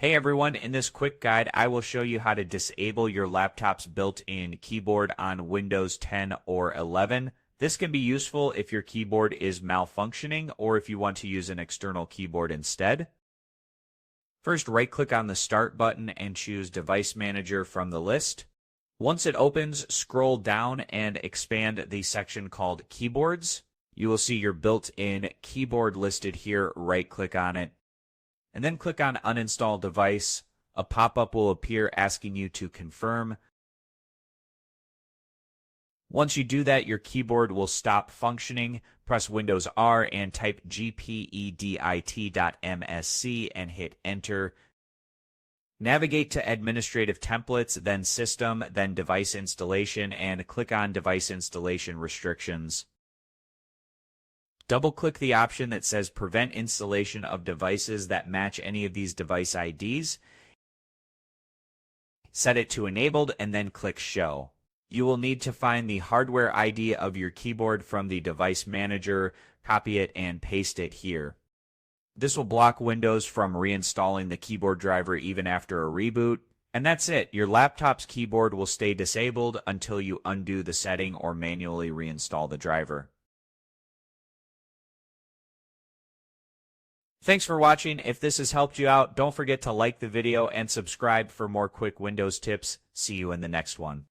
Hey everyone, in this quick guide, I will show you how to disable your laptop's built-in keyboard on Windows 10 or 11. This can be useful if your keyboard is malfunctioning or if you want to use an external keyboard instead. First, right-click on the Start button and choose Device Manager from the list. Once it opens, scroll down and expand the section called Keyboards. You will see your built-in keyboard listed here. Right-click on it, and then click on Uninstall Device. A pop-up will appear asking you to confirm. Once you do that, your keyboard will stop functioning. Press Windows R and type gpedit.msc and hit Enter. Navigate to Administrative Templates, then System, then Device Installation, and click on Device Installation Restrictions. Double-click the option that says Prevent Installation of Devices that match any of these device IDs. Set it to Enabled and then click Show. You will need to find the hardware ID of your keyboard from the Device Manager, copy it, and paste it here. This will block Windows from reinstalling the keyboard driver even after a reboot. And that's it. Your laptop's keyboard will stay disabled until you undo the setting or manually reinstall the driver. Thanks for watching. If this has helped you out, don't forget to like the video and subscribe for more quick Windows tips. See you in the next one.